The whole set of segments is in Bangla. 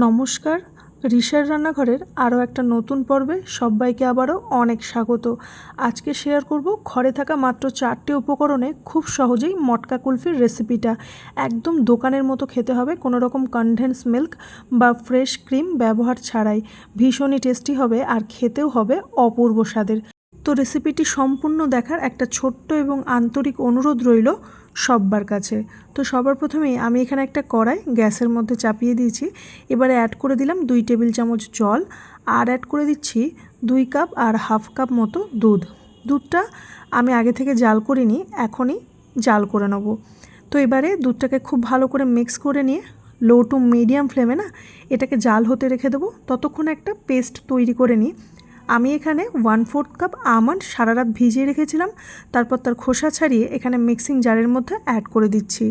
নমস্কার, রিশার রান্নাঘরের আরও একটা নতুন পর্বে সবাইকে আবারও অনেক স্বাগত। আজকে শেয়ার করব ঘরে থাকা মাত্র 4টি উপকরণে খুব সহজেই মটকা কুলফির রেসিপিটা। একদম দোকানের মতো খেতে হবে, কোনো রকম কনডেন্স মিল্ক বা ফ্রেশ ক্রিম ব্যবহার ছাড়াই। ভীষণই টেস্টি হবে আর খেতেও হবে অপূর্ব স্বাদের। তো রেসিপিটি সম্পূর্ণ দেখার একটা ছোট্ট এবং আন্তরিক অনুরোধ রইল সব্বার কাছে। তো সবার প্রথমেই আমি এখানে একটা কড়াই গ্যাসের মধ্যে চাপিয়ে দিয়েছি। এবারে অ্যাড করে দিলাম 2 টেবিল চামচ জল, আর অ্যাড করে দিচ্ছি 2 কাপ আর হাফ কাপ মতো দুধ। দুধটা আমি আগে থেকে জাল করিনি, এখনই জাল করে নেব। তো এবারে দুধটাকে খুব ভালো করে মিক্স করে নিয়ে লো টু মিডিয়াম ফ্লেমে এটাকে জাল হতে রেখে দেবো। ততক্ষণ একটা পেস্ট তৈরি করে নিই। আমি এখানে 1/4 কাপ আমন্ড সারা রাত ভিজিয়ে রেখেছিলাম, তারপর তার খোসা ছাড়িয়ে এখানে মিক্সিং জারের মধ্যে অ্যাড করে দিচ্ছি।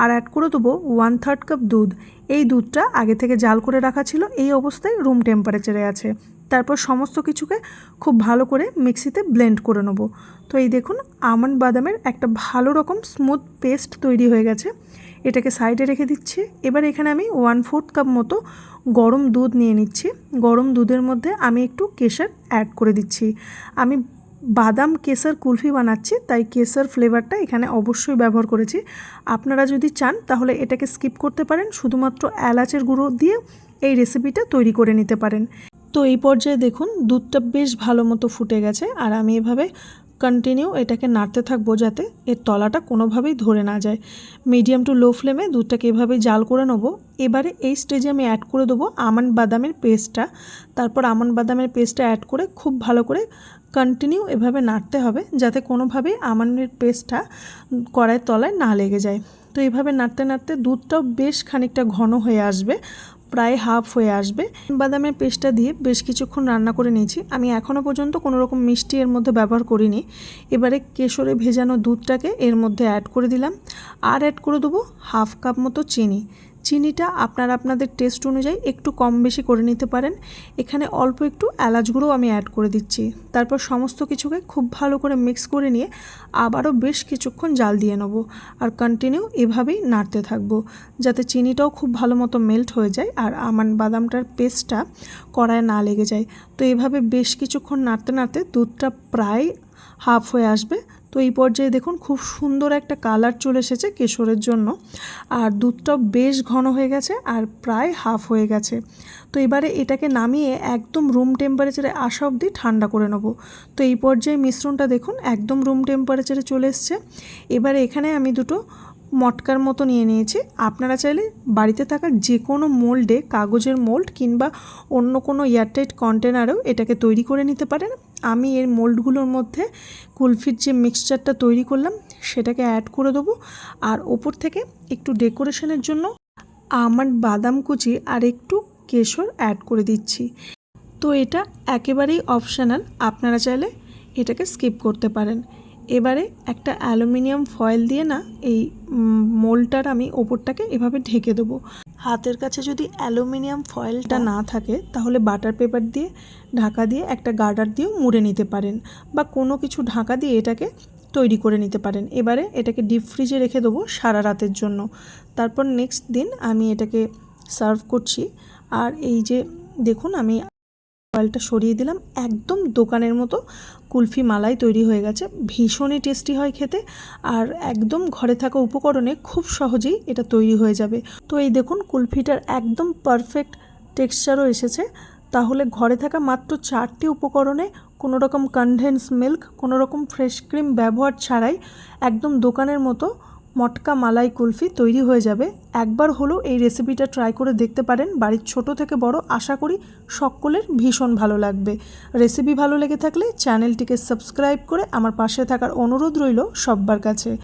আর অ্যাড করে দেবো 1/3 কাপ দুধ। এই দুধটা আগে থেকে জাল করে রাখা ছিল, এই অবস্থায় রুম টেম্পারেচারে আছে। তারপর সমস্ত কিছুকে খুব ভালো করে মিক্সিতে ব্লেন্ড করে নেব। তো এই দেখুন, আমন্ড বাদামের একটা ভালো রকম স্মুথ পেস্ট তৈরি হয়ে গেছে। এটাকে সাইডে রেখে দিচ্ছি। এবার এখানে আমি 1/4 কাপ মতো গরম দুধ নিয়ে নিচ্ছি। গরম দুধের মধ্যে আমি একটু কেশর অ্যাড করে দিচ্ছি। আমি বাদাম কেশর কুলফি বানাচ্ছি, তাই কেশর ফ্লেভারটা এখানে অবশ্যই ব্যবহার করেছি। আপনারা যদি চান তাহলে এটাকে স্কিপ করতে পারেন, শুধুমাত্র এলাচের গুঁড়ো দিয়ে এই রেসিপিটা তৈরি করে নিতে পারেন। তো এই পর্যায়ে দেখুন দুধটা বেশ ভালো মতো ফুটে গেছে, আর আমি এভাবে কন্টিনিউ এটাকে নাড়তে থাকবো যাতে এর তলাটা কোনোভাবেই ধরে না যায়। মিডিয়াম টু লো ফ্লেমে দুধটাকে এভাবেই জাল করে নেব। এবারে এই স্টেজে আমি অ্যাড করে দেবো আমন্ড বাদামের পেস্টটা। তারপর আমন্ড বাদামের পেস্টটা অ্যাড করে খুব ভালো করে কন্টিনিউ এভাবে নাড়তে হবে যাতে কোনোভাবেই আমন্ডের পেস্টটা কড়াইয়ের তলায় না লেগে যায়। তো এইভাবে নাড়তে নাড়তে দুধটাও বেশ খানিকটা ঘন হয়ে আসবে, প্রায় হাফ হয়ে আসবে। বাদামের পেস্টটা দিয়ে বেশ কিছুক্ষণ রান্না করে নিয়েছি। আমি এখনও পর্যন্ত কোনো রকম মিষ্টি এর মধ্যে ব্যবহার করিনি। এবারে কেশরে ভেজানো দুধটাকে এর মধ্যে অ্যাড করে দিলাম, আর অ্যাড করে দেবো হাফ কাপ মতো চিনি। চিনিটা আপনারা আপনাদের টেস্ট অনুযায়ী একটু কম বেশি করে নিতে পারেন। এখানে অল্প একটু এলাচ গুঁড়ো আমি অ্যাড করে দিচ্ছি। তারপর সমস্ত কিছুকে খুব ভালো করে মিক্স করে নিয়ে আবারও বেশ কিছুক্ষণ জাল দিয়ে নেব, আর কন্টিনিউ এভাবেই নাড়তে থাকবো যাতে চিনিটাও খুব ভালো মতো মেল্ট হয়ে যায় আর আমন্ড বাদামটার পেস্টটা কড়ায় না লেগে যায়। তো এইভাবে বেশ কিছুক্ষণ নাড়তে নাড়তে দুধটা প্রায় হাফ হয়ে আসবে। তো এই পর্যায়ে দেখুন খুব সুন্দর একটা কালার চলে এসেছে কেশরের জন্য, আর দুধটাও বেশ ঘন হয়ে গেছে আর প্রায় হাফ হয়ে গেছে। তো এবারে এটাকে নামিয়ে একদম রুম টেম্পারেচারে আসা অবধি ঠান্ডা করে নেব। তো এই পর্যায়ে মিশ্রণটা দেখুন একদম রুম টেম্পারেচারে চলে এসছে। এবারে এখানে আমি দুটো মটকার মতো নিয়ে নিয়েছি। আপনারা চাইলে বাড়িতে থাকা যে কোনো মোল্ডে, কাগজের মোল্ড কিংবা অন্য কোনো এয়ারটাইট কন্টেনারেও এটাকে তৈরি করে নিতে পারেন। আমি এর মোল্ডগুলোর মধ্যে কুলফির যে মিক্সচারটা তৈরি করলাম সেটাকে অ্যাড করে দেবো, আর ওপর থেকে একটু ডেকোরেশনের জন্য আমন্ড বাদাম কুচি আর একটু কেশর অ্যাড করে দিচ্ছি। তো এটা একেবারেই অপশনাল, আপনারা চাইলে এটাকে স্কিপ করতে পারেন। এবারে একটা অ্যালুমিনিয়াম ফয়েল দিয়ে এই মোল্ডটার আমি ওপরটাকে এভাবে ঢেকে দেবো। হাতের কাছে যদি অ্যালুমিনিয়াম ফয়েলটা না থাকে তাহলে বাটার পেপার দিয়ে ঢাকা দিয়ে একটা গার্ডার দিয়েও মুড়ে নিতে পারেন, বা কোনো কিছু ঢাকা দিয়ে এটাকে তৈরি করে নিতে পারেন। এবারে এটাকে ডিপ ফ্রিজে রেখে দেবো সারা রাতের জন্য। তারপর নেক্সট দিন আমি এটাকে সার্ভ করছি। আর এই যে দেখুন আমি ফয়েলটা সরিয়ে দিলাম, একদম দোকানের মতো কুলফি মালাই তৈরি হয়ে গেছে। ভীষণই টেস্টি হয় খেতে, আর একদম ঘরে থাকা উপকরণে খুব সহজেই এটা তৈরি হয়ে যাবে। তো এই দেখুন কুলফিটার একদম পারফেক্ট টেক্সচারও এসেছে। তাহলে ঘরে থাকা মাত্র 4টি উপকরণে কোনো রকম কনডেন্স মিল্ক, কোনো রকম ফ্রেশ ক্রিম ব্যবহার ছাড়াই একদম দোকানের মতো মটকা মালাই কুলফি তৈরি হয়ে যাবে। একবার হলেও এই রেসিপিটা ট্রাই করে দেখতে পারেন। বাড়ির ছোট থেকে বড় আশা করি সকলের ভীষণ ভালো লাগবে। রেসিপি ভালো লেগে থাকলে চ্যানেলটিকে সাবস্ক্রাইব করে আমার পাশে থাকার অনুরোধ রইল সব্বার কাছে।